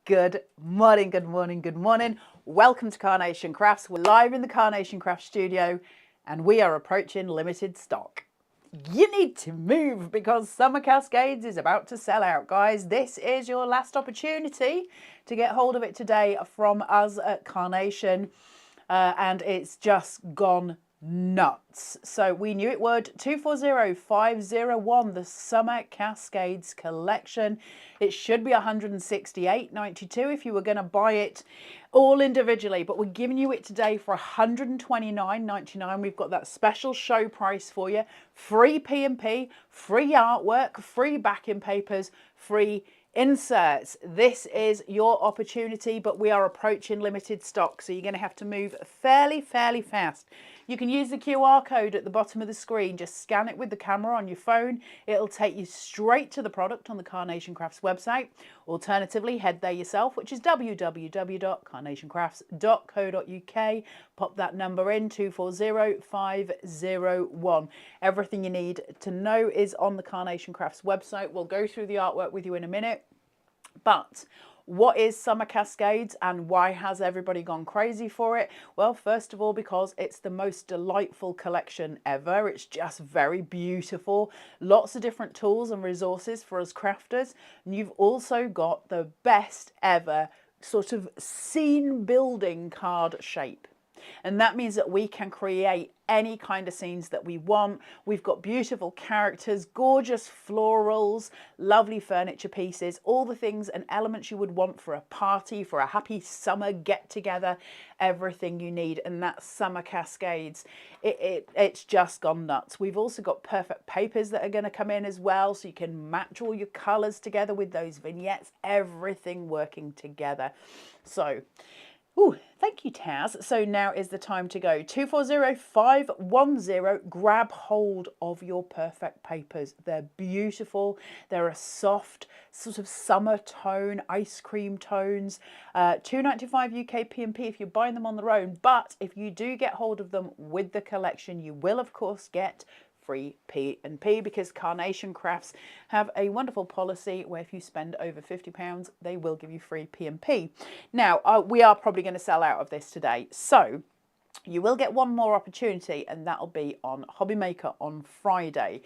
Good morning, good morning, good morning. Welcome to Carnation Crafts. We're live in the Carnation Craft studio and we are approaching limited stock. You need to move because Summer Cascades is about to sell out, guys. This is your last opportunity to get hold of it today from us at Carnation, and it's just gone nuts. So we knew it would. 240501, the Summer Cascades collection. It should be $168.92 if you were going to buy it all individually, but we're giving you it today for $129.99. We've got that special show price for you. Free P&P, free artwork, free backing papers, free inserts. This is your opportunity, but we are approaching limited stock, so you're going to have to move fairly fast. You can use the QR code at the bottom of the screen. Just scan it with the camera on your phone. It'll take you straight to the product on the Carnation Crafts website. Alternatively, head there yourself, which is www.carnationcrafts.co.uk. Pop that number in, 240501. Everything you need to know is on the Carnation Crafts website. We'll go through the artwork with you in a minute. But what is Summer Cascades and why has everybody gone crazy for it? Well, first of all, because it's the most delightful collection ever. It's just very beautiful. Lots of different tools and resources for us crafters. And you've also got the best ever sort of scene building card shape. And that means that we can create any kind of scenes that we want. We've got beautiful characters, gorgeous florals, lovely furniture pieces, all the things and elements you would want for a party, for a happy summer get together, everything you need. And that's Summer Cascades. It's just gone nuts. We've also got perfect papers that are going to come in as well, so you can match all your colors together with those vignettes, everything working together. So ooh, thank you, Taz. So now is the time to go. 240510. Grab hold of your perfect papers. They're beautiful. They're a soft sort of summer tone, ice cream tones. $2.95 UK P&P if you're buying them on their own. But if you do get hold of them with the collection, you will, of course, get free P&P, because Carnation Crafts have a wonderful policy where if you spend over £50, they will give you free P&P. Now, we are probably going to sell out of this today, so you will get one more opportunity, and that'll be on Hobby Maker on Friday,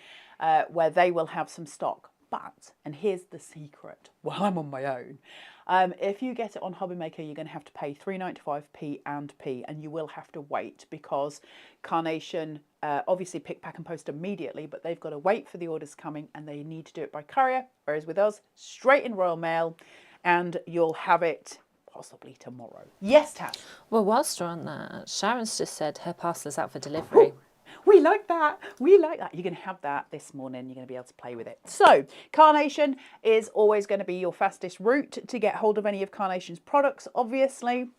where they will have some stock. But, and here's the secret, while I'm on my own, if you get it on Hobby Maker, you're going to have to pay $3.95 P&P, and you will have to wait because Carnation obviously pick, pack and post immediately, but they've got to wait for the orders coming and they need to do it by courier, whereas with us, straight in Royal Mail, and you'll have it possibly tomorrow. Yes, Taz? Well, whilst we're on that, Sharon's just said her parcel is out for delivery. We like that. We like that. You're going to have that this morning. You're going to be able to play with it. So Carnation is always going to be your fastest route to get hold of any of Carnation's products, obviously.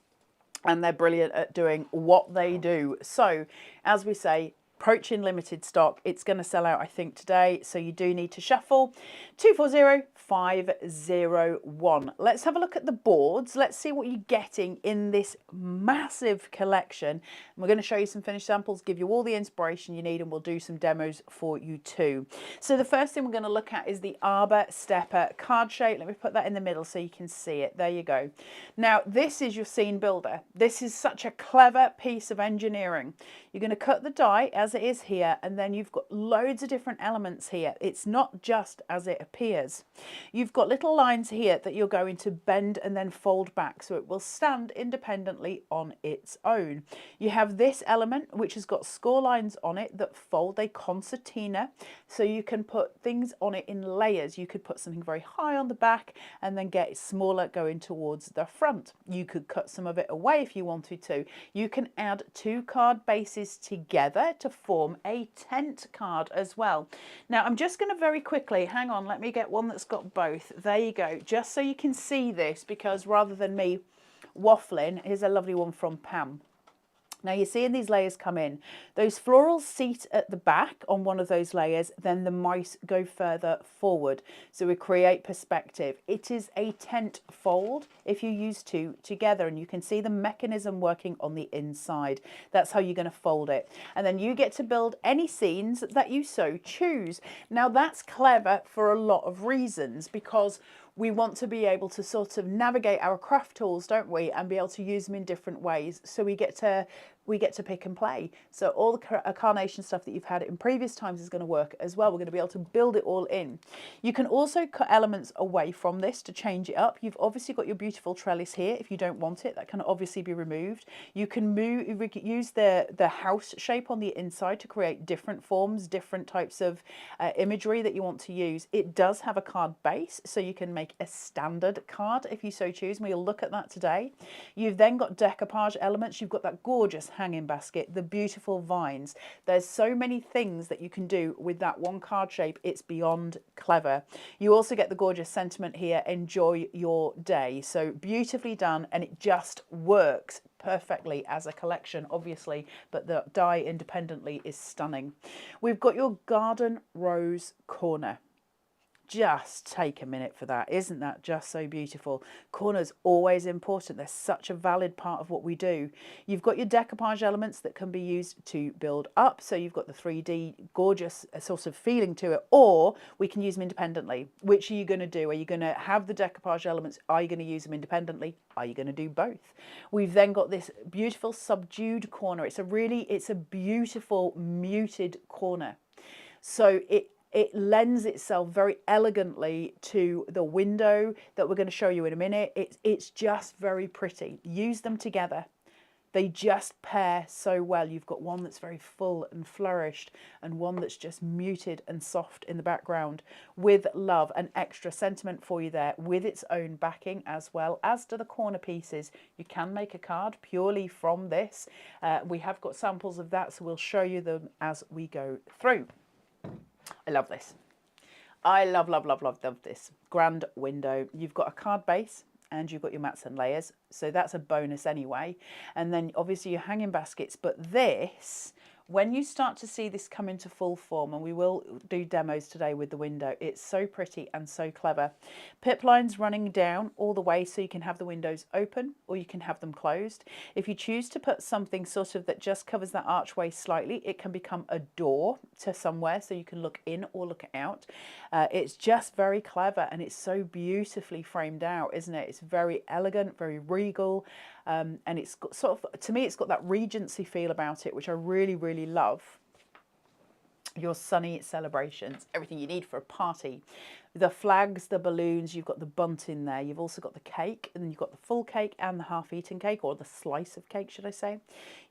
And they're brilliant at doing what they do. So as we say, approaching limited stock. It's going to sell out, I think, today. So you do need to shuffle. 240501. Let's have a look at the boards. Let's see what you're getting in this massive collection. And we're going to show you some finished samples, give you all the inspiration you need, and we'll do some demos for you too. So the first thing we're going to look at is the Arbor Stepper card shape. Let me put that in the middle so you can see it. There you go. Now, this is your scene builder. This is such a clever piece of engineering. You're going to cut the die as it is here, and then you've got loads of different elements here. It's not just as it appears. You've got little lines here that you're going to bend and then fold back so it will stand independently on its own. You have this element which has got score lines on it that fold, a concertina, so you can put things on it in layers. You could put something very high on the back and then get it smaller going towards the front. You could cut some of it away if you wanted to. You can add two card bases together to form a tent card as well. Now I'm just going to very quickly, hang on, let me get one that's got both. There you go, just so you can see this, because rather than me waffling, here's a lovely one from Pam. Now you're seeing these layers come in. Those florals seat at the back on one of those layers, then the mice go further forward. So we create perspective. It is a tent fold if you use two together, and you can see the mechanism working on the inside. That's how you're going to fold it. And then you get to build any scenes that you so choose. Now that's clever for a lot of reasons, because we want to be able to sort of navigate our craft tools, don't we, and be able to use them in different ways. So we get to pick and play. So all the Carnation stuff that you've had in previous times is going to work as well. We're going to be able to build it all in. You can also cut elements away from this to change it up. You've obviously got your beautiful trellis here. If you don't want it, that can obviously be removed. You can use the house shape on the inside to create different forms, different types of imagery that you want to use. It does have a card base, so you can make a standard card if you so choose. We'll look at that today. You've then got decoupage elements. You've got that gorgeous hanging basket, the beautiful vines. There's so many things that you can do with that one card shape. It's beyond clever. You also get the gorgeous sentiment here, enjoy your day. So beautifully done, and it just works perfectly as a collection, obviously, but the die independently is stunning. We've got your garden rose corner. Just take a minute for that. Isn't that just so beautiful? Corners always important. They're such a valid part of what we do. You've got your decoupage elements that can be used to build up. So you've got the 3D gorgeous sort of feeling to it, or we can use them independently. Which are you going to do? Are you going to have the decoupage elements? Are you going to use them independently? Are you going to do both? We've then got this beautiful subdued corner. It's a beautiful muted corner. So it lends itself very elegantly to the window that we're going to show you in a minute. It's just very pretty. Use them together. They just pair so well. You've got one that's very full and flourished and one that's just muted and soft in the background with love and extra sentiment for you there with its own backing, as well as to the corner pieces. You can make a card purely from this. We have got samples of that, so we'll show you them as we go through. I love this. I love this. Grand window. You've got a card base and you've got your mats and layers. So that's a bonus anyway. And then obviously your hanging baskets. But this, when you start to see this come into full form, and we will do demos today with the window, it's so pretty and so clever. Pip lines running down all the way, so you can have the windows open or you can have them closed. If you choose to put something sort of that just covers that archway slightly, it can become a door to somewhere, so you can look in or look out. It's just very clever, and it's so beautifully framed out, isn't it? It's very elegant, very regal. And it's got sort of, to me, it's got that Regency feel about it, which I really love. Your sunny celebrations, everything you need for a party. The flags, the balloons, you've got the bunting there. You've also got the cake, and then you've got the full cake and the half-eaten cake, or the slice of cake, should I say.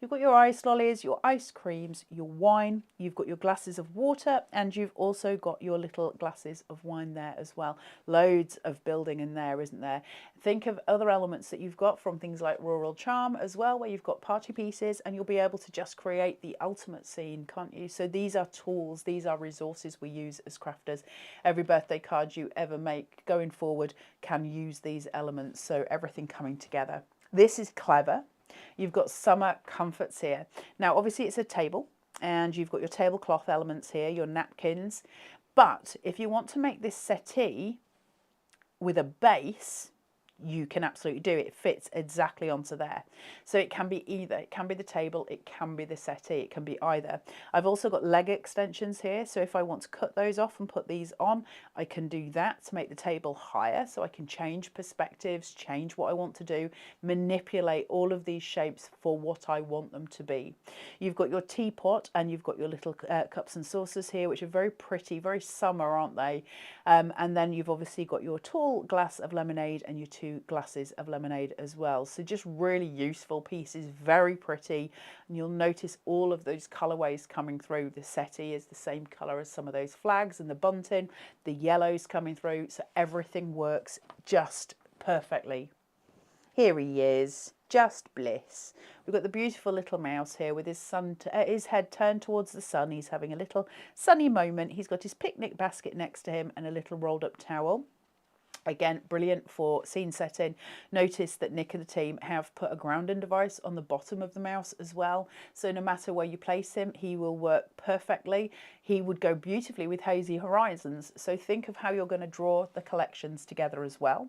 You've got your ice lollies, your ice creams, your wine. You've got your glasses of water, and you've also got your little glasses of wine there as well. Loads of building in there, isn't there? Think of other elements that you've got from things like Rural Charm as well, where you've got party pieces, and you'll be able to just create the ultimate scene, can't you? So these are tools, these are resources we use as crafters. Every birthday card you ever make going forward can use these elements, so everything coming together. This is clever. You've got summer comforts here. Now obviously it's a table, and you've got your tablecloth elements here, your napkins, but if you want to make this settee with a base, you can absolutely do it. It fits exactly onto there. So it can be either. It can be the table, it can be the settee, it can be either. I've also got leg extensions here, so if I want to cut those off and put these on, I can do that to make the table higher, so I can change perspectives, change what I want to do, manipulate all of these shapes for what I want them to be. You've got your teapot, and you've got your little cups and saucers here, which are very pretty, very summer, aren't they? And then you've obviously got your tall glass of lemonade and your two glasses of lemonade as well. So just really useful pieces, very pretty, and you'll notice all of those colorways coming through. The settee is the same color as some of those flags, and the bunting, the yellows coming through, so everything works just perfectly. Here he is, just bliss. We've got the beautiful little mouse here with his head turned towards the sun. He's having a little sunny moment. He's got his picnic basket next to him and a little rolled up towel. Again, brilliant for scene setting. Notice that Nick and the team have put a grounding device on the bottom of the mouse as well. So no matter where you place him, he will work perfectly. He would go beautifully with Hazy Horizons. So think of how you're going to draw the collections together as well.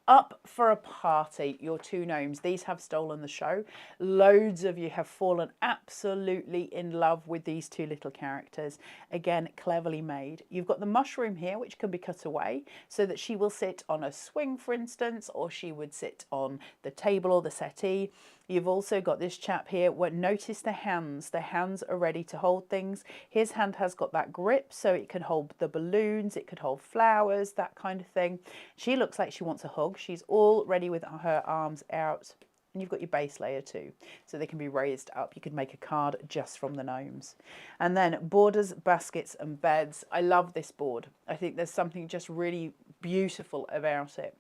Up for a party, your two gnomes. These have stolen the show. Loads of you have fallen absolutely in love with these two little characters. Again, cleverly made. You've got the mushroom here, which can be cut away so that she will sit on a swing, for instance, or she would sit on the table or the settee. You've also got this chap here. Notice the hands. The hands are ready to hold things. His hand has got that grip, so it can hold the balloons, it could hold flowers, that kind of thing. She looks like she wants a hug. She's all ready with her arms out. And you've got your base layer too, so they can be raised up. You could make a card just from the gnomes. And then borders, baskets and beds. I love this board. I think there's something just really beautiful about it.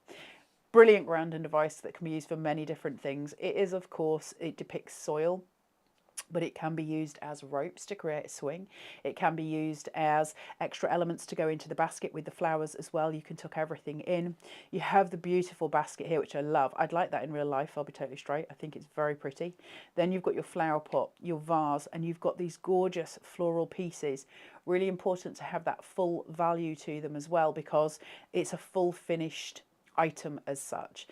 Brilliant grounding device that can be used for many different things. It is, of course, it depicts soil, but it can be used as ropes to create a swing. It can be used as extra elements to go into the basket with the flowers as well. You can tuck everything in. You have the beautiful basket here, which I love. I'd like that in real life, I'll be totally straight. I think it's very pretty. Then you've got your flower pot, your vase, and you've got these gorgeous floral pieces. Really important to have that full value to them as well, because it's a full finished item as such.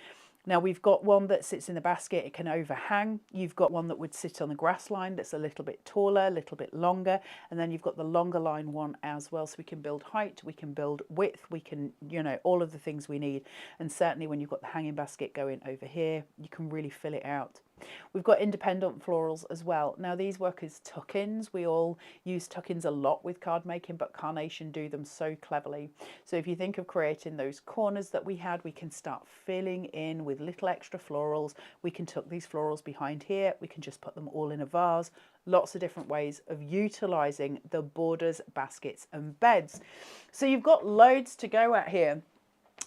Now we've got one that sits in the basket, it can overhang. You've got one that would sit on the grass line that's a little bit taller, a little bit longer. And then you've got the longer line one as well. So we can build height, we can build width, we can, you know, all of the things we need. And certainly when you've got the hanging basket going over here, you can really fill it out. We've got independent florals as well. Now these work as tuck-ins. We all use tuck-ins a lot with card making, but Carnation do them so cleverly. So if you think of creating those corners that we had, we can start filling in with little extra florals. We can tuck these florals behind here. We can just put them all in a vase. Lots of different ways of utilising the borders, baskets and beds. So you've got loads to go at here.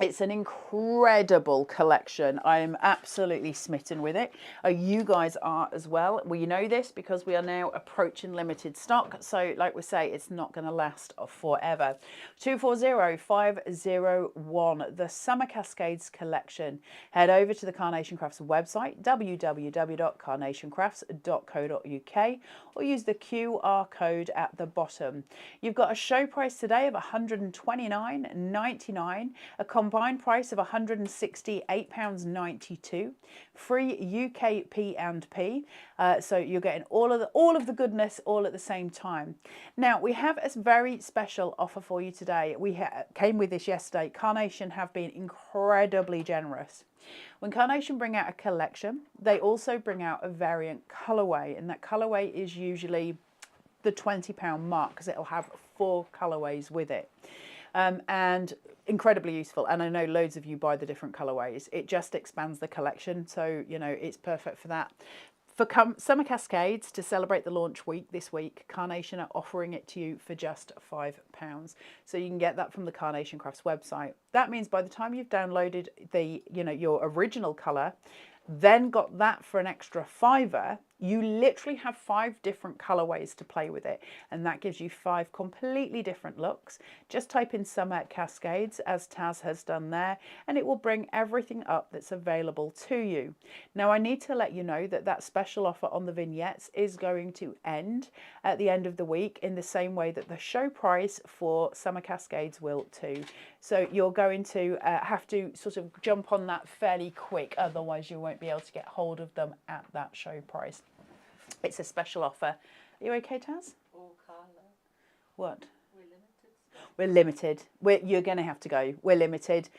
It's an incredible collection. I am absolutely smitten with it. You guys are as well. We know this because we are now approaching limited stock. So like we say, it's not going to last forever. 240501, the Summer Cascades collection. Head over to the Carnation Crafts website, www.carnationcrafts.co.uk, or use the QR code at the bottom. You've got a show price today of £129.99, a combined price of £168.92, free UK P&P. So you're getting all of the goodness all at the same time. Now we have a very special offer for you today. We came with this yesterday. Carnation have been incredibly generous. When Carnation bring out a collection, they also bring out a variant colourway, and that colourway is usually the £20 mark because it'll have 4 colourways with it. And incredibly useful, and I know loads of you buy the different colorways. It just expands the collection, so you know it's perfect for that. For Summer Cascades, to celebrate the launch week this week, Carnation are offering it to you for just £5. So you can get that from the Carnation Crafts website. That means by the time you've downloaded the, you know, your original color, then got that for an extra £5, you literally have 5 different colorways to play with it, and that gives you 5 completely different looks. Just type in Summer Cascades, as Taz has done there, and it will bring everything up that's available to you. Now I need to let you know that that special offer on the vignettes is going to end at the end of the week, in the same way that the show price for Summer Cascades will too. So you're going to have to sort of jump on that fairly quick, otherwise you won't be able to get hold of them at that show price. It's a special offer. Are you okay, Taz? Oh, Carla. What? We're limited. We're limited. You're going to have to go. We're limited.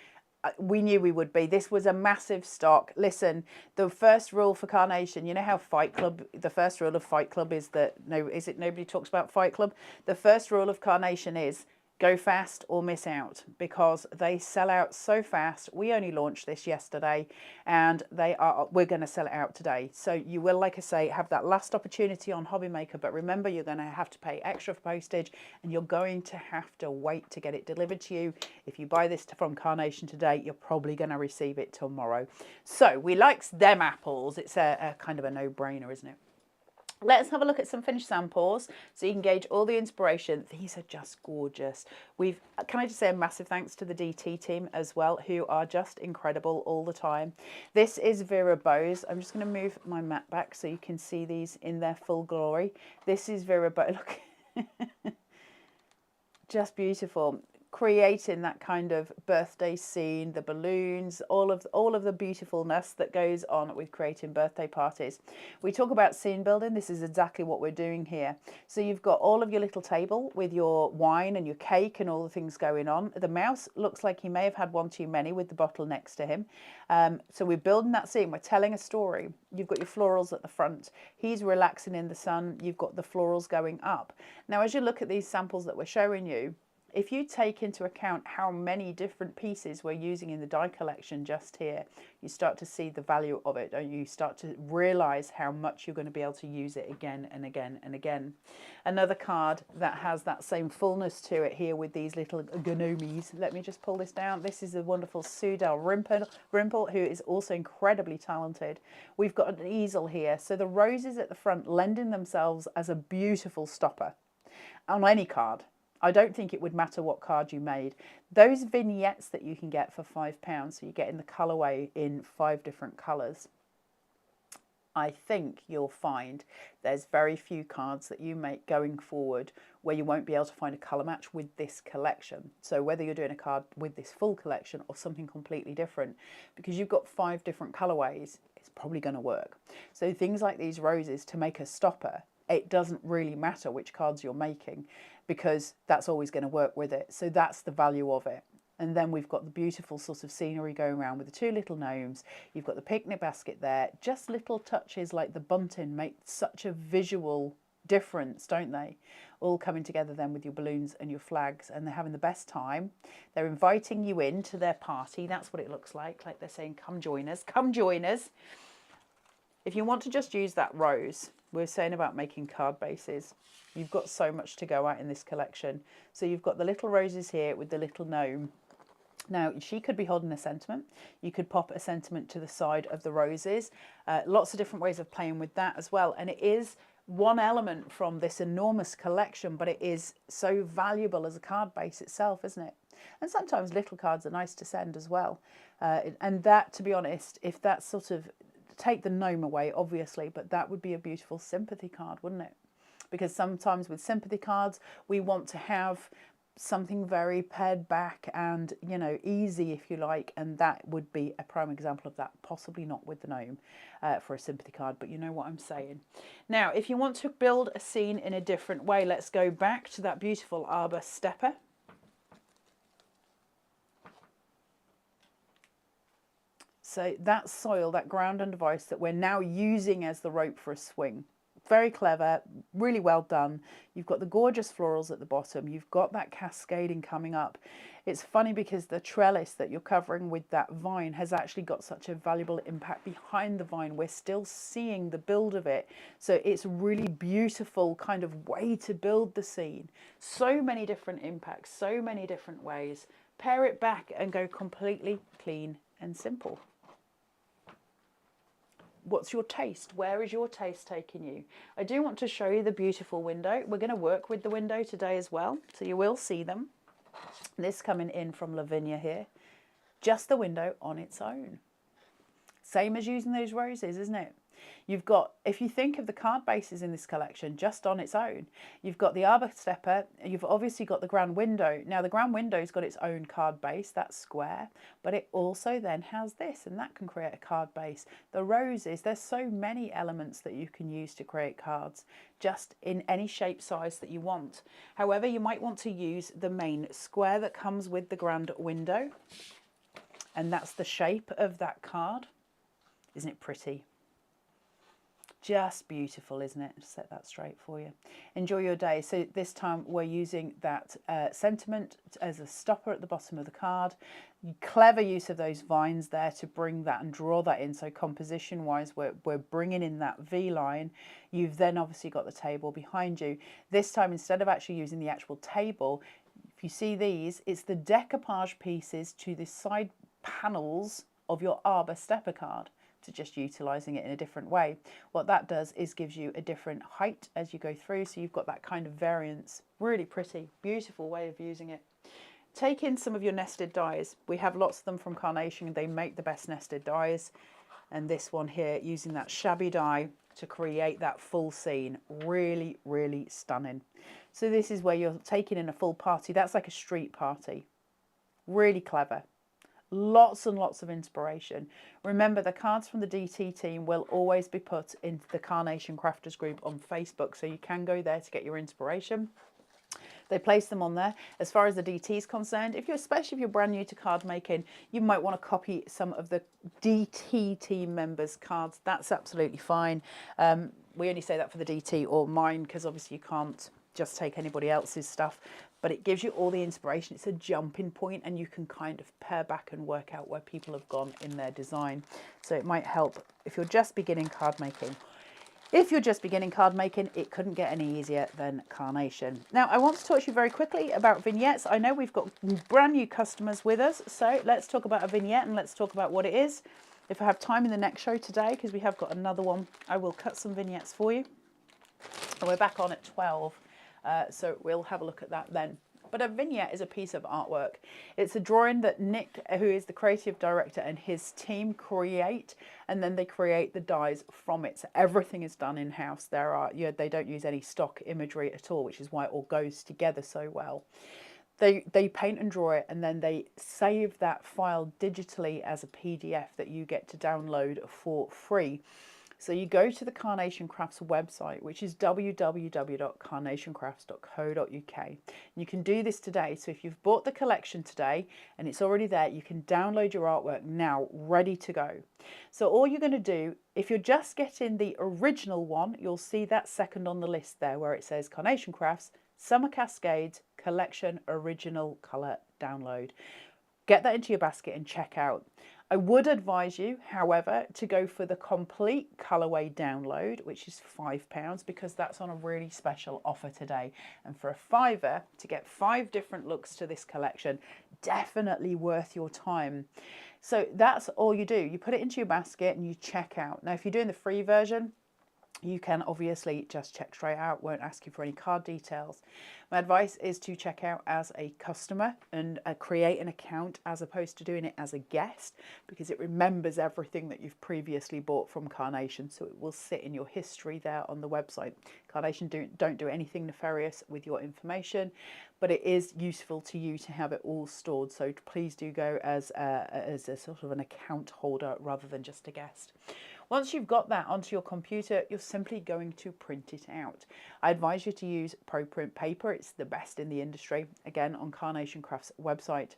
We knew we would be. This was a massive stock. Listen, the first rule for Carnation, you know how Fight Club, the first rule of Fight Club is that, nobody talks about Fight Club? The first rule of Carnation is go fast or miss out, because they sell out so fast. We only launched this yesterday, and we're going to sell it out today. So you will, like I say, have that last opportunity on Hobby Maker, but remember, you're going to have to pay extra for postage, and you're going to have to wait to get it delivered to you. If you buy this from Carnation today, you're probably going to receive it tomorrow. So we likes them apples. It's a kind of a no-brainer, isn't it? Let's have a look at some finished samples so you can gauge all the inspiration. These are just gorgeous. Can I just say a massive thanks to the DT team as well, who are just incredible all the time. This is Vera Bowes. I'm just going to move my mat back so you can see these in their full glory. This is Vera Bowes. Look, just beautiful. creating that kind of birthday scene, the balloons, all of the beautifulness that goes on with creating birthday parties. We talk about scene building. This is exactly what we're doing here. So you've got all of your little table with your wine and your cake and all the things going on. The mouse looks like he may have had one too many with the bottle next to him. So we're building that scene. We're telling a story. You've got your florals at the front. He's relaxing in the sun. You've got the florals going up. Now, as you look at these samples that we're showing you, if you take into account how many different pieces we're using in the die collection just here, you start to see the value of it, don't you? You start to realise how much you're going to be able to use it again and again and again. Another card that has that same fullness to it here with these little gnomes. Let me just pull this down. This is a wonderful Sue Rimple, who is also incredibly talented. We've got an easel here. So the roses at the front lending themselves as a beautiful stopper on any card. I don't think it would matter what card you made. Those vignettes that you can get for £5, so you get in the colourway in 5 different colours, I think you'll find there's very few cards that you make going forward where you won't be able to find a colour match with this collection. So whether you're doing a card with this full collection or something completely different, because you've got 5 different colourways, it's probably going to work. So things like these roses, to make a stopper, it doesn't really matter which cards you're making, because that's always going to work with it. So that's the value of it. And then we've got the beautiful sort of scenery going around with the 2 little gnomes. You've got the picnic basket there. Just little touches like the bunting make such a visual difference, don't they? All coming together then with your balloons and your flags, and they're having the best time. They're inviting you in to their party. That's what it looks like they're saying, come join us, come join us. If you want to just use that rose, we're saying about making card bases, you've got so much to go at in this collection. So you've got the little roses here with the little gnome. Now, she could be holding a sentiment. You could pop a sentiment to the side of the roses. Lots of different ways of playing with that as well. And it is one element from this enormous collection, but it is so valuable as a card base itself, isn't it? And sometimes little cards are nice to send as well. And that, to be honest, if that's sort of, take the gnome away, obviously, but that would be a beautiful sympathy card, wouldn't it? Because sometimes with sympathy cards, we want to have something very pared back and, you know, easy, if you like, and that would be a prime example of that. Possibly not with the gnome for a sympathy card, but you know what I'm saying. Now, if you want to build a scene in a different way, let's go back to that beautiful Arbor stepper. So that soil, that ground and device that we're now using as the rope for a swing. Very clever, really well done. You've got the gorgeous florals at the bottom. You've got that cascading coming up. It's funny because the trellis that you're covering with that vine has actually got such a valuable impact behind the vine. We're still seeing the build of it. So it's a really beautiful kind of way to build the scene. So many different impacts, so many different ways. Pare it back and go completely clean and simple. What's your taste? Where is your taste taking you? I do want to show you the beautiful window. We're going to work with the window today as well, so you will see them. This coming in from Lavinia here. Just the window on its own. Same as using those roses, isn't it? You've got, if you think of the card bases in this collection just on its own, you've got the Arbor stepper, you've obviously got the grand window. Now the grand window's got its own card base, that's square, but it also then has this, and that can create a card base. The roses, there's so many elements that you can use to create cards, just in any shape, size that you want. However, you might want to use the main square that comes with the grand window, and that's the shape of that card. Isn't it pretty? Just beautiful, isn't it? Just set that straight for you. Enjoy your day. So this time we're using that sentiment as a stopper at the bottom of the card. Clever use of those vines there to bring that and draw that in. So composition wise, we're bringing in that V line. You've then obviously got the table behind you. This time, instead of actually using the actual table, if you see these, it's the decoupage pieces to the side panels of your Arbor stepper card. To just utilising it in a different way. What that does is gives you a different height as you go through, so you've got that kind of variance. Really pretty, beautiful way of using it. Take in some of your nested dies. We have lots of them from Carnation. They make the best nested dies, and this one here using that shabby die to create that full scene. Really, really stunning. So this is where you're taking in a full party. That's like a street party. Really clever. Lots and lots of inspiration. Remember, the cards from the DT team will always be put into the Carnation Crafters group on Facebook, so you can go there to get your inspiration. They place them on there. As far as the DT is concerned, especially if you're brand new to card making, you might want to copy some of the DT team members' cards. That's absolutely fine. We only say that for the DT or mine, because obviously you can't just take anybody else's stuff, but it gives you all the inspiration. It's a jumping point, and you can kind of pare back and work out where people have gone in their design. So it might help if you're just beginning card making. If you're just beginning card making, it couldn't get any easier than Carnation. Now, I want to talk to you very quickly about vignettes. I know we've got brand new customers with us, so let's talk about a vignette and let's talk about what it is. If I have time in the next show today, because we have got another one, I will cut some vignettes for you. And we're back on at 12, so we'll have a look at that then. But a vignette is a piece of artwork. It's a drawing that Nick, who is the creative director, and his team create, and then they create the dies from it. So everything is done in-house. They don't use any stock imagery at all, which is why it all goes together so well. They paint and draw it, and then they save that file digitally as a PDF that you get to download for free. So you go to the Carnation Crafts website, which is www.carnationcrafts.co.uk. You can do this today. So if you've bought the collection today and it's already there, you can download your artwork now, ready to go. So all you're going to do, if you're just getting the original one, you'll see that second on the list there where it says Carnation Crafts, Summer Cascades, Collection, Original Colour Download. Get that into your basket and check out. I would advise you, however, to go for the complete colourway download, which is £5, because that's on a really special offer today. And for a £5 to get 5 different looks to this collection, definitely worth your time. So that's all you do. You put it into your basket and you check out. Now, if you're doing the free version, you can obviously just check straight out, won't ask you for any card details. My advice is to check out as a customer and create an account as opposed to doing it as a guest, because it remembers everything that you've previously bought from Carnation, so it will sit in your history there on the website. Carnation don't do anything nefarious with your information, but it is useful to you to have it all stored, so please do go as a sort of an account holder rather than just a guest. Once you've got that onto your computer, you're simply going to print it out. I advise you to use ProPrint paper. It's the best in the industry, again, on Carnation Crafts website.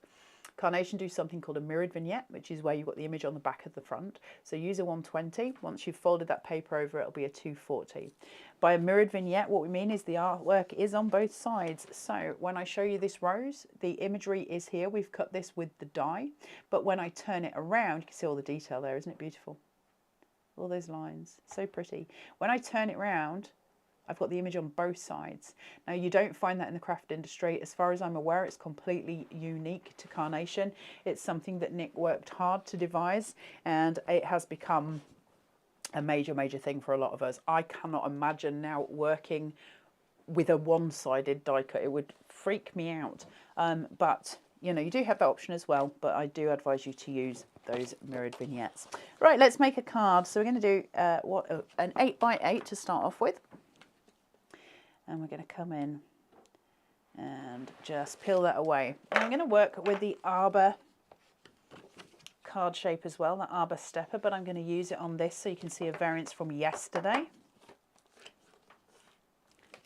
Carnation do something called a mirrored vignette, which is where you've got the image on the back of the front. So use a 120. Once you've folded that paper over, it'll be a 240. By a mirrored vignette, what we mean is the artwork is on both sides. So when I show you this rose, the imagery is here. We've cut this with the die, but when I turn it around, you can see all the detail there. Isn't it beautiful? All those lines, so pretty. When I turn it around, I've got the image on both sides. Now, you don't find that in the craft industry. As far as I'm aware, it's completely unique to Carnation. It's something that Nick worked hard to devise, and it has become a major, major thing for a lot of us. I cannot imagine now working with a one-sided die cut. It would freak me out. But, you know, you do have that option as well, but I do advise you to use those mirrored vignettes. Right, let's make a card. So we're going to do an 8x8 to start off with. And we're going to come in and just peel that away. And I'm going to work with the Arbor card shape as well, the Arbor stepper, but I'm going to use it on this so you can see a variance from yesterday.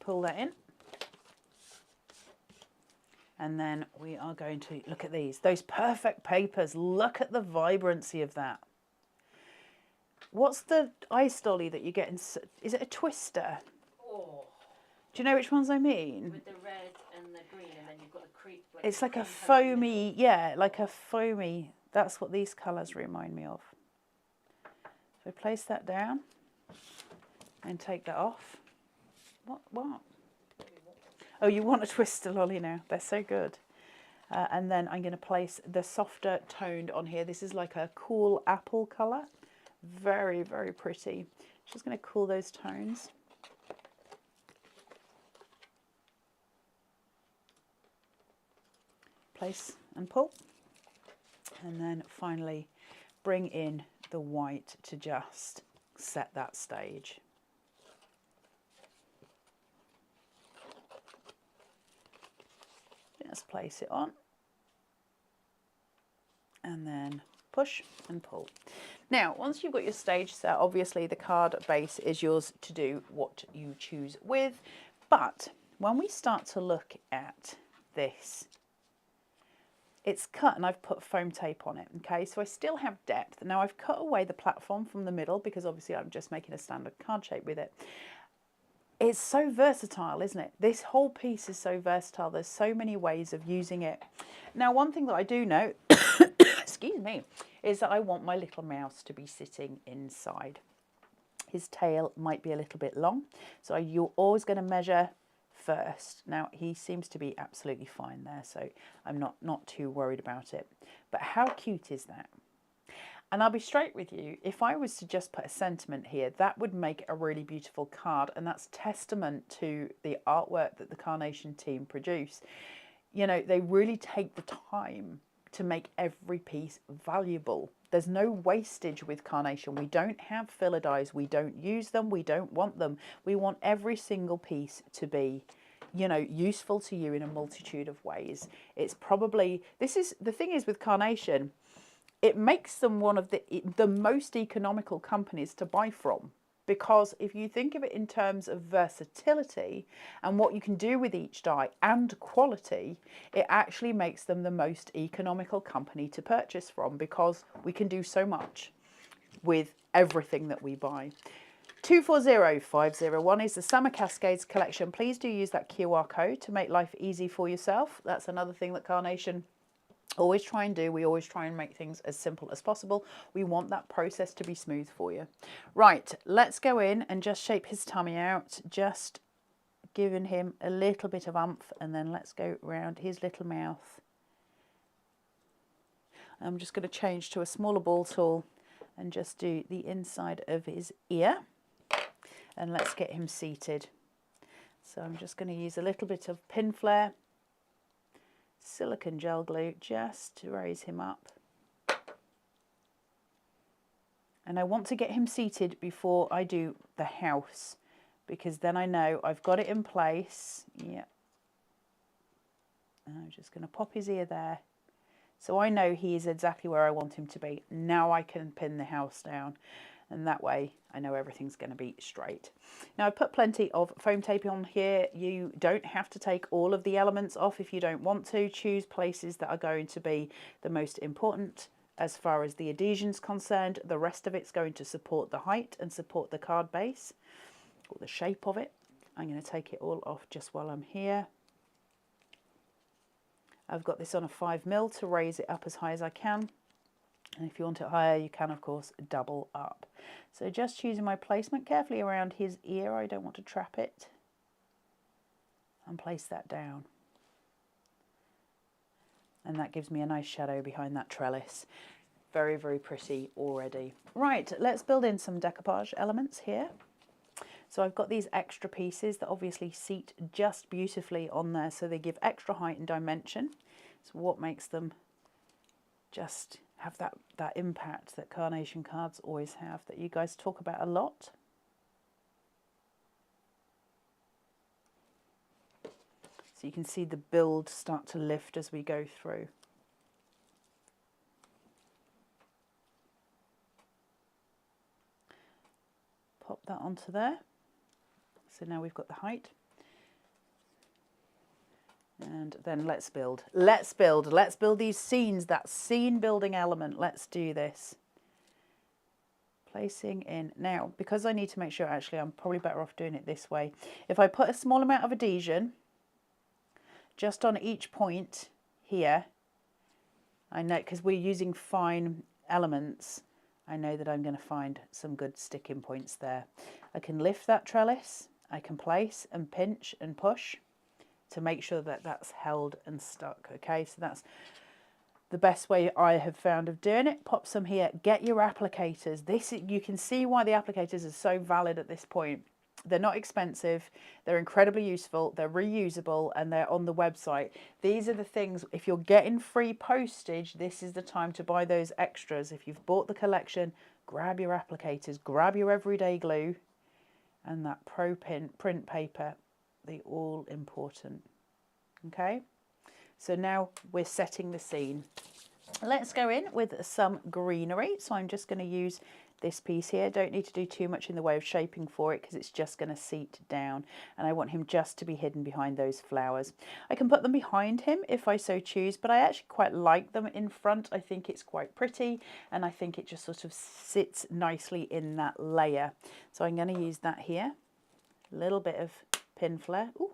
Pull that in. And then we are going to look at those perfect papers. Look at the vibrancy of that. What's the ice dolly that you get in? Is it a twister? Oh. Do you know which ones I mean? With the red and the green, and then you've got the creep. Like It's like a foamy, yeah, like a foamy. That's what these colours remind me of. So place that down and take that off. What? Oh, you want a twister lolly now. They're so good. And then I'm going to place the softer toned on here. This is like a cool apple colour. Very, very pretty. Just going to cool those tones. Place and pull. And then finally bring in the white to just set that stage. Let's place it on. And then push and pull. Now, once you've got your stage set, obviously the card base is yours to do what you choose with. But when we start to look at this, it's cut and I've put foam tape on it, okay? So I still have depth. Now I've cut away the platform from the middle because obviously I'm just making a standard card shape with it. It's so versatile, isn't it? This whole piece is so versatile. There's so many ways of using it. Now, one thing that I do know, excuse me, is that I want my little mouse to be sitting inside. His tail might be a little bit long, so you're always going to measure first. Now, he seems to be absolutely fine there, so I'm not too worried about it. But how cute is that? And I'll be straight with you, if I was to just put a sentiment here, that would make a really beautiful card, and that's testament to the artwork that the Carnation team produce. You know, they really take the time to make every piece valuable. There's no wastage with Carnation. We don't have filler dyes. We don't use them. We don't want them. We want every single piece to be, you know, useful to you in a multitude of ways. It's probably, this is, the thing is with Carnation, it makes them one of the most economical companies to buy from. Because if you think of it in terms of versatility and what you can do with each die and quality, it actually makes them the most economical company to purchase from because we can do so much with everything that we buy. 240501 is the Summer Cascades collection. Please do use that QR code to make life easy for yourself. That's another thing that Carnation always try and do. We always try and make things as simple as possible. We want that process to be smooth for you. Right, let's go in and just shape his tummy out, just giving him a little bit of oomph, and then let's go around his little mouth. I'm just going to change to a smaller ball tool and just do the inside of his ear, and let's get him seated. So I'm just going to use a little bit of pin flare, silicone gel glue, just to raise him up. And I want to get him seated before I do the house, because then I know I've got it in place. Yeah. And I'm just going to pop his ear there. So I know he is exactly where I want him to be. Now I can pin the house down, and that way I know everything's going to be straight. Now I put plenty of foam tape on here. You don't have to take all of the elements off if you don't want to. Choose places that are going to be the most important as far as the adhesion's concerned. The rest of it's going to support the height and support the card base or the shape of it. I'm going to take it all off just while I'm here. I've got this on a 5mm to raise it up as high as I can. And if you want it higher, you can, of course, double up. So just choosing my placement carefully around his ear. I don't want to trap it. And place that down. And that gives me a nice shadow behind that trellis. Very, very pretty already. Right, let's build in some decoupage elements here. So I've got these extra pieces that obviously seat just beautifully on there, so they give extra height and dimension. So what makes them just have that impact that Carnation cards always have, that you guys talk about a lot. So you can see the build start to lift as we go through. Pop that onto there. So now we've got the height. And then let's build. Let's build. Let's build these scenes, that scene building element. Let's do this. Placing in. Now, because I need to make sure, actually, I'm probably better off doing it this way. If I put a small amount of adhesion just on each point here, I know, because we're using fine elements, I know that I'm going to find some good sticking points there. I can lift that trellis. I can place and pinch and push to make sure that that's held and stuck. Okay, so that's the best way I have found of doing it. Pop some here. Get your applicators. This, you can see why the applicators are so valid at this point. They're not expensive, they're incredibly useful, they're reusable, and they're on the website. These are the things, if you're getting free postage, this is the time to buy those extras. If you've bought the collection, grab your applicators, grab your everyday glue, and that print paper, the all important. Okay, So now we're setting the scene. Let's go in with some greenery. So I'm just going to use this piece here. Don't need to do too much in the way of shaping for it because it's just going to seat down, and I want him just to be hidden behind those flowers. I can put them behind him if I so choose, but I actually quite like them in front. I think it's quite pretty, and I think it just sort of sits nicely in that layer. So I'm going to use that here. A little bit of pin flare. Ooh.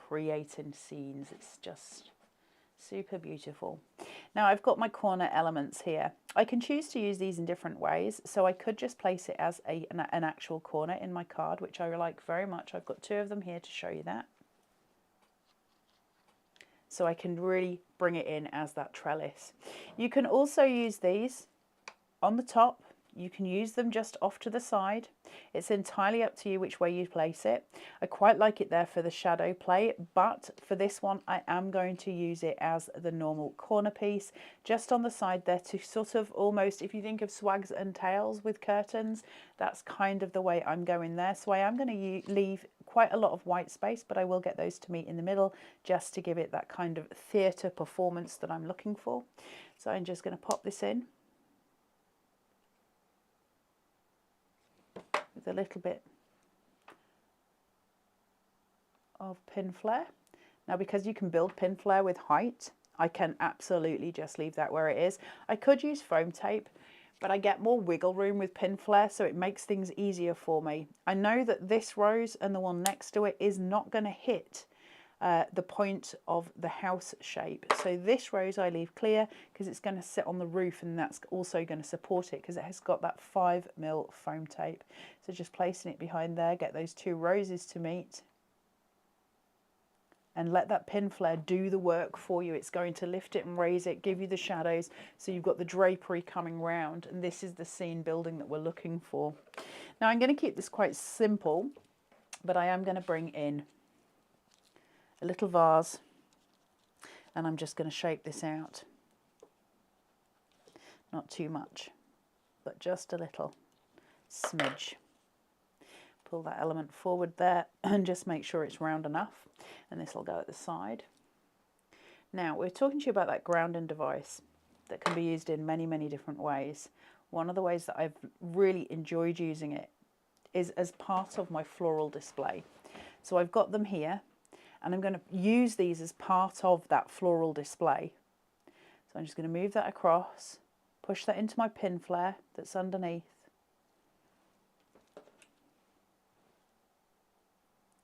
Creating scenes, it's just super beautiful. Now I've got my corner elements here. I can choose to use these in different ways, so I could just place it as an actual corner in my card, which I like very much. I've got 2 of them here to show you that. So I can really bring it in as that trellis. You can also use these on the top. You can use them just off to the side. It's entirely up to you which way you place it. I quite like it there for the shadow play, but for this one I am going to use it as the normal corner piece, just on the side there, to sort of almost, if you think of swags and tails with curtains, that's kind of the way I'm going there. So I am going to leave quite a lot of white space, but I will get those to meet in the middle just to give it that kind of theatre performance that I'm looking for. So I'm just going to pop this in with a little bit of pin flare. Now, because you can build pin flare with height, I can absolutely just leave that where it is. I could use foam tape, but I get more wiggle room with pin flare, so it makes things easier for me. I know that this rose and the one next to it is not going to hit the point of the house shape. So this rose I leave clear because it's going to sit on the roof, and that's also going to support it because it has got that 5mm foam tape. So just placing it behind there, get those 2 roses to meet, and let that pin flare do the work for you. It's going to lift it and raise it, give you the shadows, so you've got the drapery coming round, and this is the scene building that we're looking for. Now I'm going to keep this quite simple, but I am going to bring in a little vase, and I'm just going to shape this out. Not too much, but just a little smidge. Pull that element forward there and just make sure it's round enough, and this will go at the side. Now we're talking to you about that grounding device that can be used in many, many different ways. One of the ways that I've really enjoyed using it is as part of my floral display. So I've got them here, and I'm going to use these as part of that floral display. So I'm just going to move that across, push that into my pin flare that's underneath.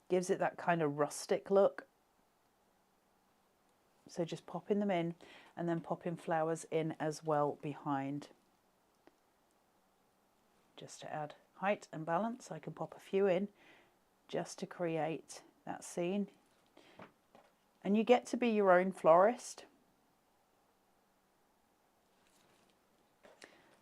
Gives it that kind of rustic look. So just popping them in, and then popping flowers in as well behind. Just to add height and balance, I can pop a few in just to create that scene. And you get to be your own florist.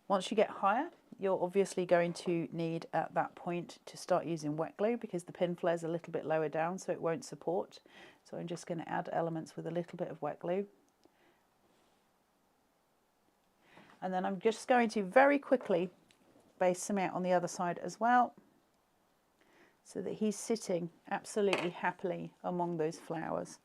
Once you get higher, you're obviously going to need at that point to start using wet glue, because the pin flare is a little bit lower down, so it won't support. So I'm just going to add elements with a little bit of wet glue. And then I'm just going to very quickly base some out on the other side as well, so that he's sitting absolutely happily among those flowers.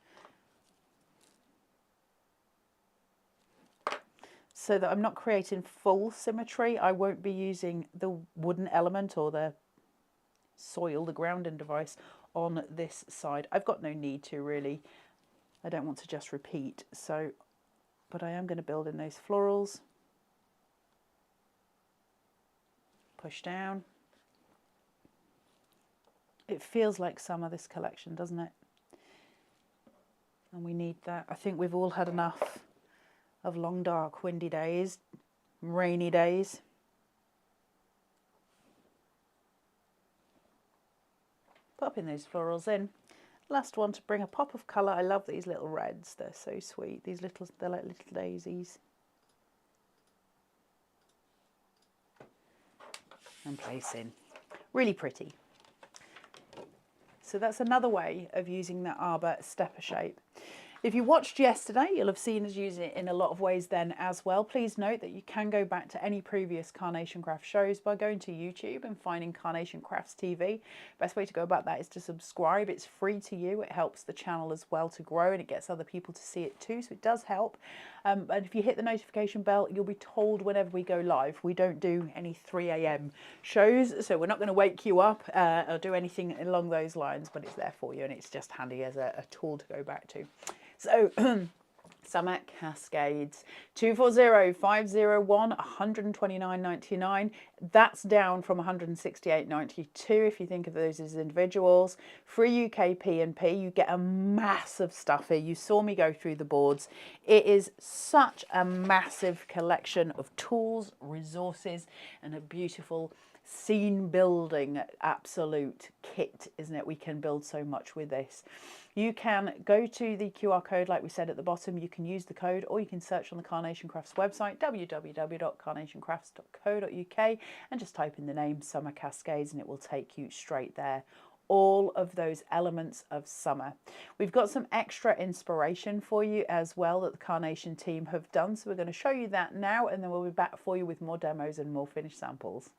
So that I'm not creating full symmetry, I won't be using the wooden element or the soil, the grounding device, on this side. I've got no need to really. I don't want to just repeat. So, but I am going to build in those florals. Push down. It feels like summer, this collection, doesn't it? And we need that. I think we've all had enough of long, dark, windy days, rainy days. Popping those florals in. Last one to bring a pop of colour. I love these little reds. They're so sweet. These little, they're like little daisies. And placing. Really pretty. So that's another way of using that Arbor stepper shape. If you watched yesterday, you'll have seen us using it in a lot of ways then as well. Please note that you can go back to any previous Carnation Crafts shows by going to YouTube and finding Carnation Crafts TV. Best way to go about that is to subscribe. It's free to you. It helps the channel as well to grow, and it gets other people to see it too, so it does help. And if you hit the notification bell, you'll be told whenever we go live. We don't do any 3 a.m. shows, so we're not going to wake you up or do anything along those lines, but it's there for you, and it's just handy as a tool to go back to. So Summer Cascades, 240-501-129.99. That's down from 168.92 if you think of those as individuals. Free UK P&P, you get a massive stuff here. You saw me go through the boards. It is such a massive collection of tools, resources, and a beautiful scene building absolute kit, isn't it? We can build so much with this. You can go to the QR code like we said at the bottom. You can use the code, or you can search on the Carnation Crafts website, www.carnationcrafts.co.uk, and just type in the name Summer Cascades and it will take you straight there. All of those elements of summer. We've got some extra inspiration for you as well that the Carnation team have done, so we're going to show you that now, and then we'll be back for you with more demos and more finished samples.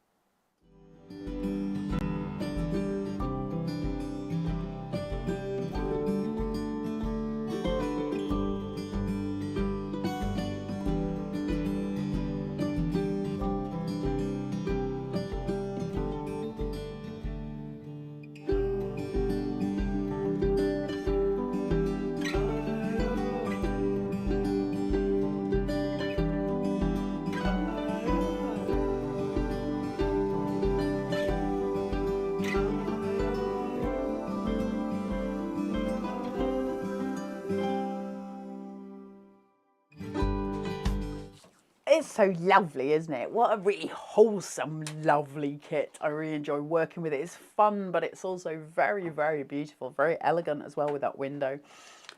It's so lovely, isn't it? What a really wholesome, lovely kit. I really enjoy working with it. It's fun, but it's also very, very beautiful, very elegant as well with that window.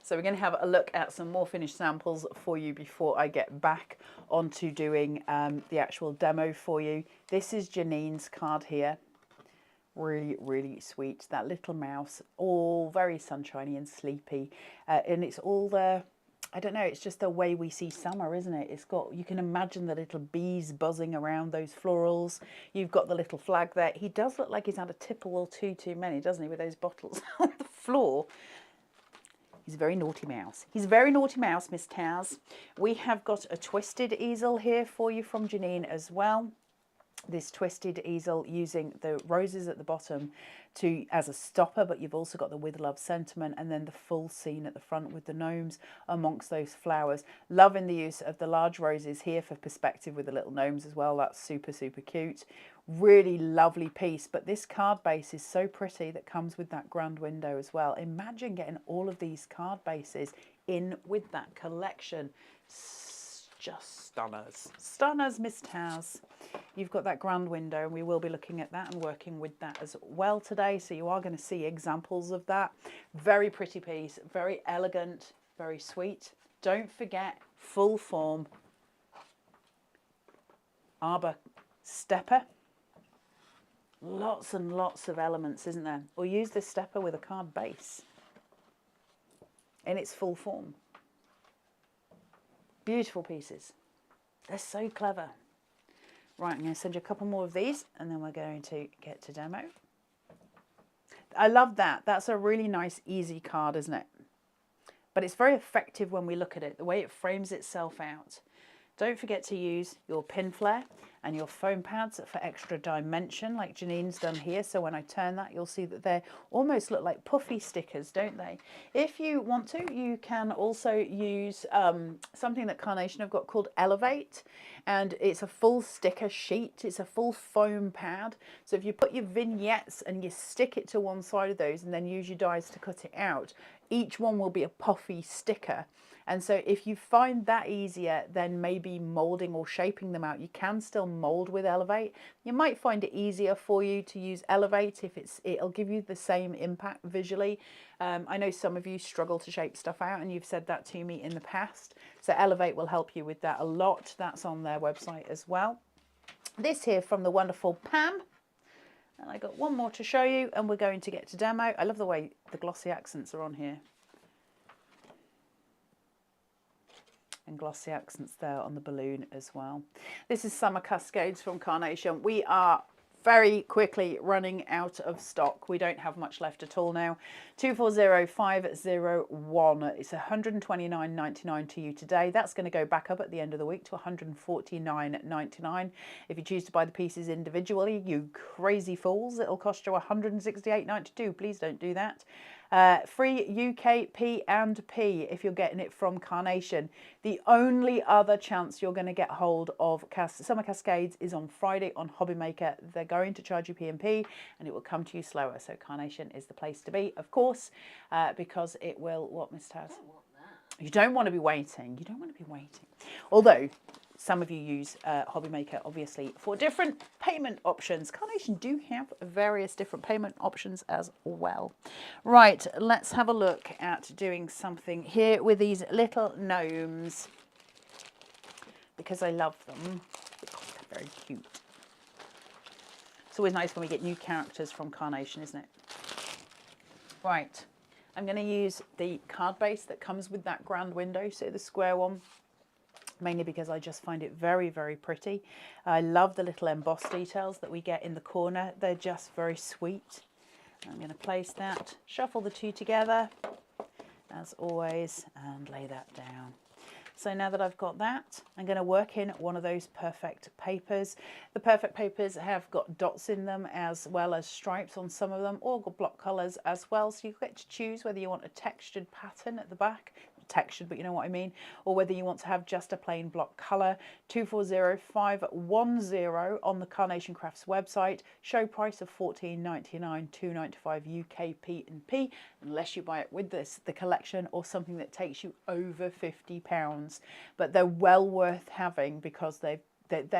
So we're going to have a look at some more finished samples for you before I get back onto doing the actual demo for you. This is Janine's card here. Really, really sweet. That little mouse, all very sunshiny and sleepy. And it's all there. I don't know, it's just the way we see summer, isn't it? It's got, you can imagine the little bees buzzing around those florals. You've got the little flag there. He does look like he's had a tipple or two too many, doesn't he, with those bottles on the floor. He's a very naughty mouse. He's a very naughty mouse, Miss Taz. We have got a twisted easel here for you from Janine as well. This twisted easel using the roses at the bottom as a stopper, but you've also got the with love sentiment and then the full scene at the front with the gnomes amongst those flowers. Loving the use of the large roses here for perspective with the little gnomes as well. That's super, super cute. Really lovely piece, but this card base is so pretty that comes with that grand window as well. Imagine getting all of these card bases in with that collection. Just stunners. Stunners, Miss Taz. You've got that grand window, and we will be looking at that and working with that as well today. So you are going to see examples of that. Very pretty piece, very elegant, very sweet. Don't forget, full form Arbor stepper. Lots and lots of elements, isn't there? We'll use this stepper with a card base in its full form. Beautiful pieces. They're so clever. Right, I'm going to send you a couple more of these and then we're going to get to demo. I love that. That's a really nice, easy card, isn't it? But it's very effective when we look at it, the way it frames itself out. Don't forget to use your pin flare and your foam pads for extra dimension like Janine's done here. So when I turn that, you'll see that they almost look like puffy stickers, don't they? If you want to, you can also use something that Carnation have got called Elevate. And it's a full sticker sheet. It's a full foam pad. So if you put your vignettes and you stick it to one side of those and then use your dies to cut it out, each one will be a puffy sticker. And so if you find that easier than maybe molding or shaping them out, you can still mold with Elevate. You might find it easier for you to use Elevate if it'll give you the same impact visually. I know some of you struggle to shape stuff out and you've said that to me in the past. So Elevate will help you with that a lot. That's on their website as well. This here from the wonderful Pam. And I got one more to show you and we're going to get to demo. I love the way the glossy accents are on here. and glossy accents there on the balloon as well. This is Summer Cascades from Carnation. We are very quickly running out of stock. We don't have much left at all now. 240501. It's 129.99 to you today. That's going to go back up at the end of the week to 149.99. If you choose to buy the pieces individually, you crazy fools, it'll cost you 168.92. Please don't do that. Free UK P&P if you're getting it from Carnation. The only other chance you're going to get hold of Summer Cascades is on Friday on Hobby Maker. They're going to charge you P&P and it will come to you slower. So Carnation is the place to be, of course, because it will... What, Miss Taz? You don't want to be waiting. You don't want to be waiting. Although... some of you use Hobby Maker, obviously, for different payment options. Carnation do have various different payment options as well. Right, let's have a look at doing something here with these little gnomes, because I love them. They're very cute. It's always nice when we get new characters from Carnation, isn't it? Right, I'm going to use the card base that comes with that grand window, so the square one. Mainly because I just find it very, very pretty. I love the little embossed details that we get in the corner. They're just very sweet. I'm going to place that, shuffle the two together, as always, and lay that down. So now that I've got that, I'm going to work in one of those perfect papers. The perfect papers have got dots in them as well as stripes on some of them, or block colours as well. So you get to choose whether you want a textured pattern at the back, textured, but you know what I mean, or whether you want to have just a plain block colour. 240510 on the Carnation Crafts website. Show price of $14.99, $2.95 UK P&P, unless you buy it with the collection or something that takes you over £50. But they're well worth having because they're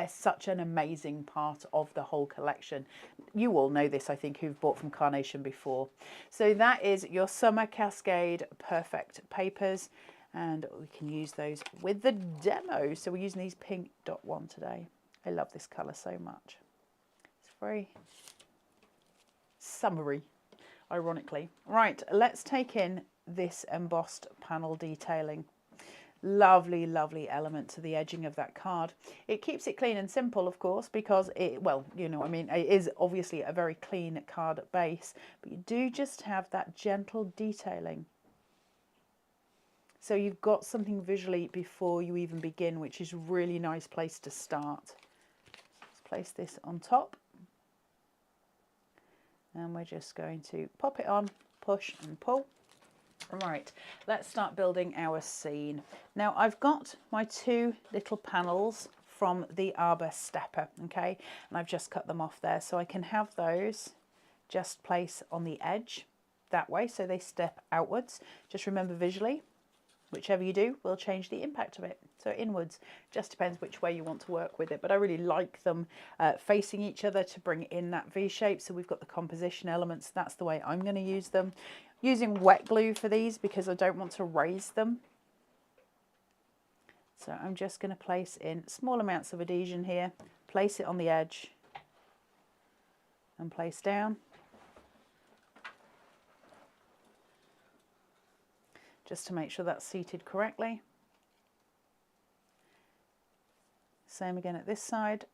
such an amazing part of the whole collection. You all know this, I think, who've bought from Carnation before. So that is your Summer Cascade Perfect Papers, and we can use those with the demo. So we're using these pink dot one today. I love this colour so much. It's very summery, ironically. Right, let's take in this embossed panel detailing. Lovely, lovely element to the edging of that card. It keeps it clean and simple, of course, because it, well, you know, I mean, it is obviously a very clean card base, but you do just have that gentle detailing. So you've got something visually before you even begin, which is a really nice place to start. Let's place this on top. And we're just going to pop it on, push and pull. Right, let's start building our scene. Now I've got my two little panels from the Arbor stepper, okay, and I've just cut them off there, so I can have those just place on the edge that way so they step outwards. Just remember visually, whichever you do will change the impact of it. So inwards, just depends which way you want to work with it, but I really like them facing each other to bring in that V shape. So we've got the composition elements, that's the way I'm going to use them. Using wet glue for these because I don't want to raise them. So I'm just going to place in small amounts of adhesion here, place it on the edge and place down. Just to make sure that's seated correctly. Same again at this side.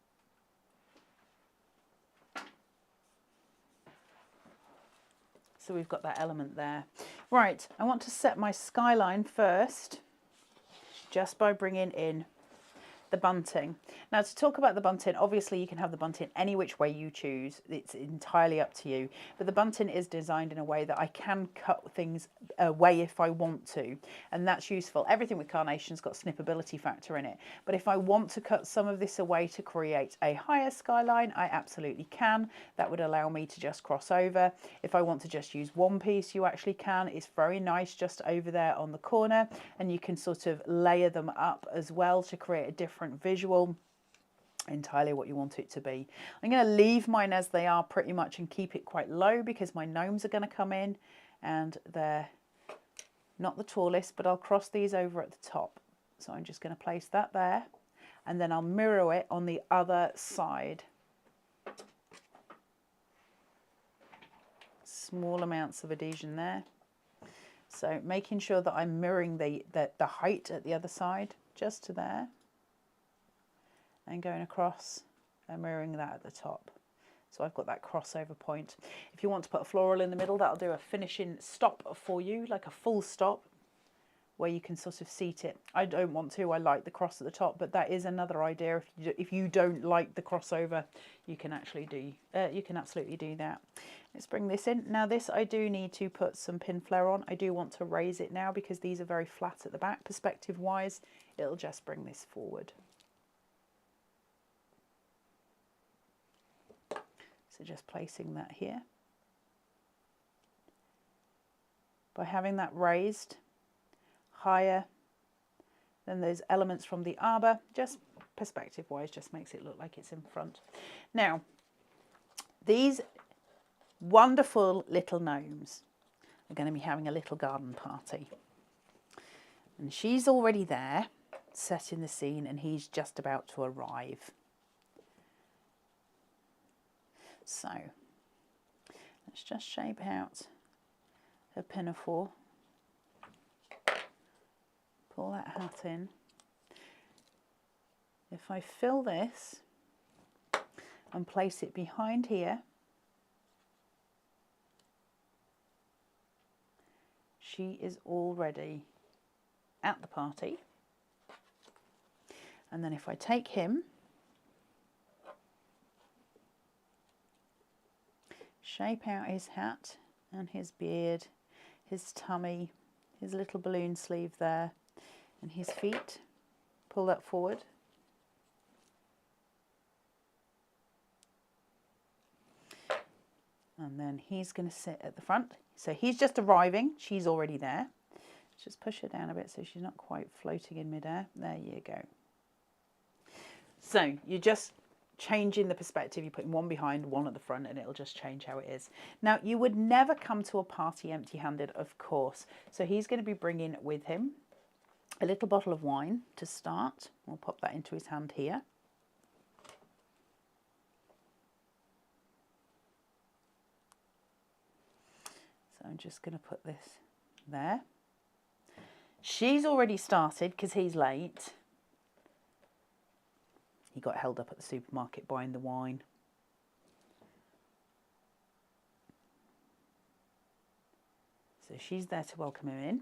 So we've got that element there. Right, I want to set my skyline first, just by bringing in the bunting. Now to talk about the bunting, obviously you can have the bunting any which way you choose. It's entirely up to you. But the bunting is designed in a way that I can cut things away if I want to. And that's useful. Everything with Carnation's got snippability factor in it. But if I want to cut some of this away to create a higher skyline, I absolutely can. That would allow me to just cross over. If I want to just use one piece, you actually can. It's very nice just over there on the corner. And you can sort of layer them up as well to create a different visual. Entirely what you want it to be. I'm going to leave mine as they are pretty much and keep it quite low because my gnomes are going to come in and they're not the tallest, but I'll cross these over at the top. So I'm just going to place that there and then I'll mirror it on the other side. Small amounts of adhesion there. So making sure that I'm mirroring the height at the other side. just to there, and going across and mirroring that at the top. So I've got that crossover point. If you want to put a floral in the middle, that'll do a finishing stop for you, like a full stop, where you can sort of seat it. I don't want to, I like the cross at the top, but that is another idea. If you don't like the crossover, you can actually do, you can absolutely do that. Let's bring this in. Now this, I do need to put some pin flare on. I do want to raise it now because these are very flat at the back. Perspective wise, it'll just bring this forward. So just placing that here. By having that raised higher than those elements from the arbor, just perspective wise, just makes it look like it's in front. Now, these wonderful little gnomes are going to be having a little garden party. And she's already there, setting the scene, and he's just about to arrive. So let's just shape out her pinafore. Pull that hat in. If I fill this and place it behind here, she is already at the party. And then if I take him, shape out his hat and his beard, his tummy, his little balloon sleeve there, and his feet, pull that forward. And then he's going to sit at the front. So he's just arriving, she's already there. Just push her down a bit so she's not quite floating in midair. There you go. So you're just changing the perspective. You're putting one behind, one at the front, and it'll just change how it is. Now, you would never come to a party empty-handed, of course. So he's going to be bringing with him a little bottle of wine to start. We'll pop that into his hand here. So I'm just going to put this there. She's already started because he's late. He got held up at the supermarket buying the wine. So she's there to welcome him in.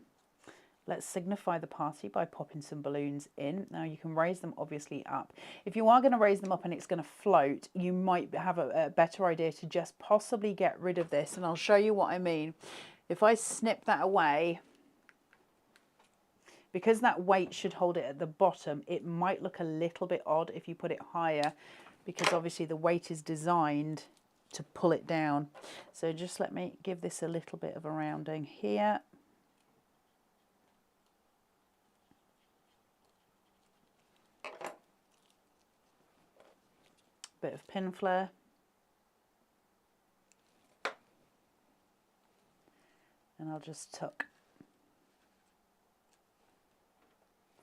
Let's signify the party by popping some balloons in. Now you can raise them obviously up. If you are going to raise them up and it's going to float, you might have a better idea to just possibly get rid of this. And I'll show you what I mean. If I snip that away, because that weight should hold it at the bottom, it might look a little bit odd if you put it higher, because obviously the weight is designed to pull it down. So just let me give this a little bit of a rounding here. Bit of pin flare. And I'll just tuck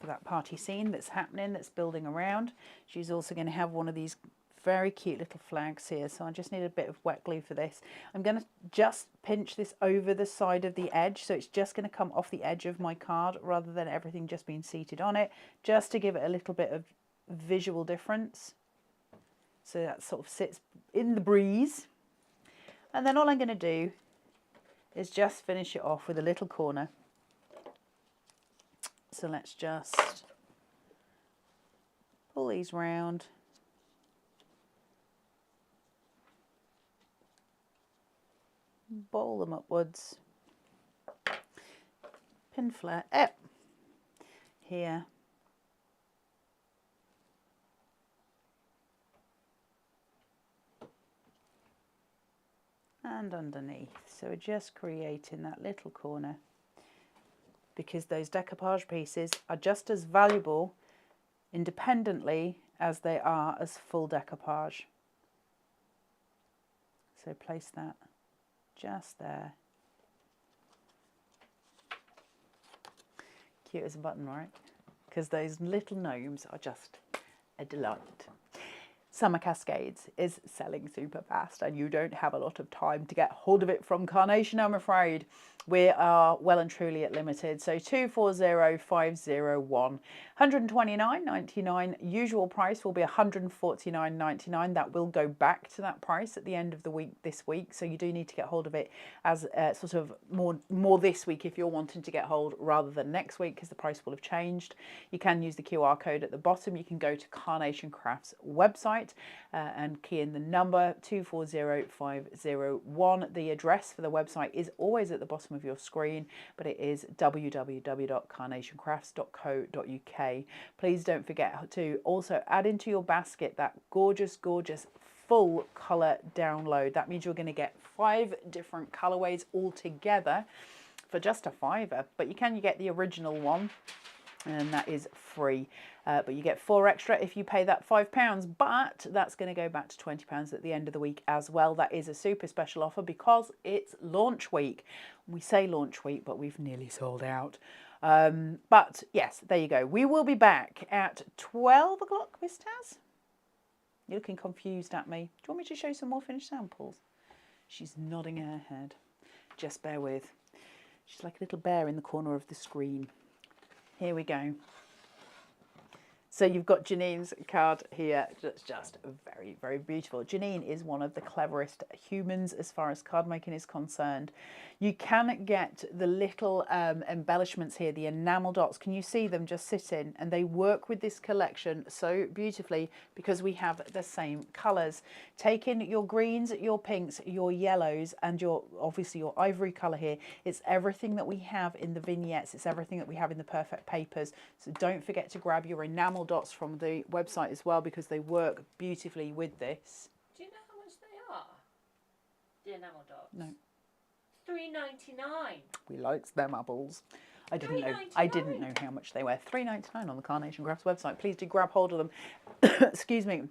that party scene that's happening, that's building around. She's also going to have one of these very cute little flags here, so I just need a bit of wet glue for this. I'm going to just pinch this over the side of the edge, so it's just going to come off the edge of my card rather than everything just being seated on it, just to give it a little bit of visual difference. So that sort of sits in the breeze. And then all I'm going to do is just finish it off with a little corner. So let's just pull these round. Bowl them upwards. Pin flare up here. And underneath. So we're just creating that little corner, because those decoupage pieces are just as valuable independently as they are as full decoupage. So place that just there. Cute as a button, right? Because those little gnomes are just a delight. Summer Cascades is selling super fast and you don't have a lot of time to get hold of it from Carnation, I'm afraid. We are well and truly at limited. So 240501, 129.99. Usual price will be 149.99. That will go back to that price at the end of the week this week. So you do need to get hold of it as sort of more this week if you're wanting to get hold rather than next week, because the price will have changed. You can use the QR code at the bottom. You can go to Carnation Crafts website and key in the number 240501. The address for the website is always at the bottom of your screen, but it is www.carnationcrafts.co.uk. Please don't forget to also add into your basket that gorgeous full color download. That means you're going to get 5 different colorways all together for just a £5, but you get the original one, and that is free. But you get 4 extra if you pay that £5, but that's going to go back to £20 at the end of the week as well. That is a super special offer because it's launch week. We say launch week, but we've nearly sold out. But yes, there you go. We will be back at 12 o'clock, Miss Taz. You're looking confused at me. Do you want me to show some more finished samples? She's nodding her head. Just bear with. She's like a little bear in the corner of the screen. Here we go. So you've got Janine's card here. That's just very, very beautiful. Janine is one of the cleverest humans as far as card making is concerned. You can get the little embellishments here, the enamel dots. Can you see them just sitting? And they work with this collection so beautifully because we have the same colours. Take in your greens, your pinks, your yellows, and obviously your ivory colour here. It's everything that we have in the vignettes. It's everything that we have in the perfect papers. So don't forget to grab your enamel dots from the website as well, because they work beautifully with this. Do you know how much they are? The enamel dots? No. $3.99. We likes them apples. I didn't know how much they were. $3.99 on the Carnation Crafts website. Please do grab hold of them. Excuse me.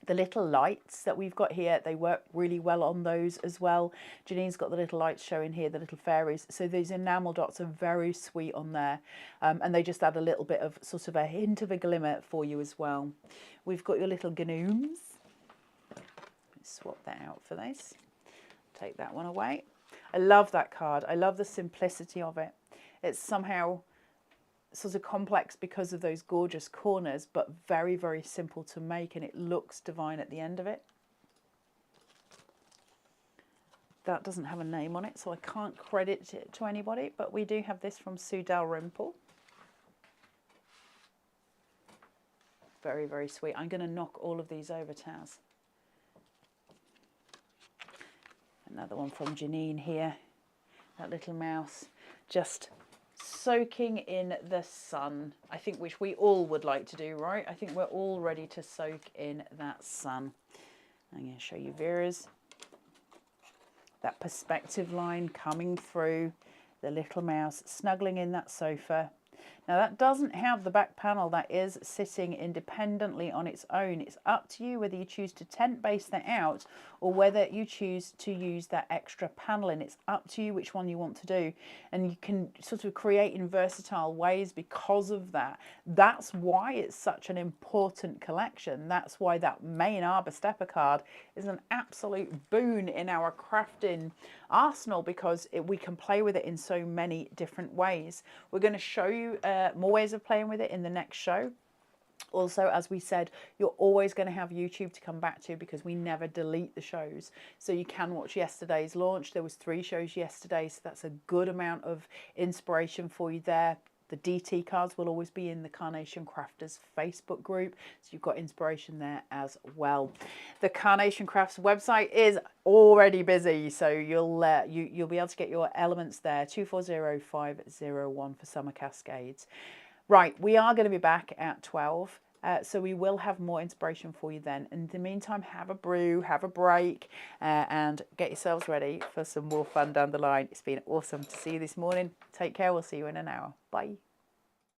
The little lights that we've got here, they work really well on those as well. Janine's got the little lights showing here, the little fairies. So these enamel dots are very sweet on there. And they just add a little bit of sort of a hint of a glimmer for you as well. We've got your little gnomes. Let's swap that out for this. Take that one away. I love that card. I love the simplicity of it. It's somehow sort of complex because of those gorgeous corners, but very, very simple to make, and it looks divine at the end of it. That doesn't have a name on it, so I can't credit it to anybody, but we do have this from Sue Dalrymple. Very, very sweet. I'm going to knock all of these over, Taz. Another one from Janine here. That little mouse just soaking in the sun. I think which we all would like to do, right? I think we're all ready to soak in that sun. I'm going to show you Vera's. That perspective line coming through, the little mouse snuggling in that sofa. Now that doesn't have the back panel, that is sitting independently on its own. It's up to you whether you choose to tent base that out or whether you choose to use that extra paneling. It's up to you which one you want to do, and you can sort of create in versatile ways because of that. That's why it's such an important collection. That's why that main Arbor stepper card is an absolute boon in our crafting arsenal, because we can play with it in so many different ways. We're going to show you more ways of playing with it in the next show. Also, as we said, you're always going to have YouTube to come back to because we never delete the shows. So you can watch yesterday's launch. There was 3 shows yesterday, so that's a good amount of inspiration for you there. The DT cards will always be in the Carnation Crafters Facebook group, so you've got inspiration there as well. The Carnation Crafts website is already busy, so you'll be able to get your elements there. 240501 for Summer Cascades. Right, we are going to be back at 12. So we will have more inspiration for you then. In the meantime, have a brew, have a break, and get yourselves ready for some more fun down the line. It's been awesome to see you this morning. Take care. We'll see you in an hour. Bye.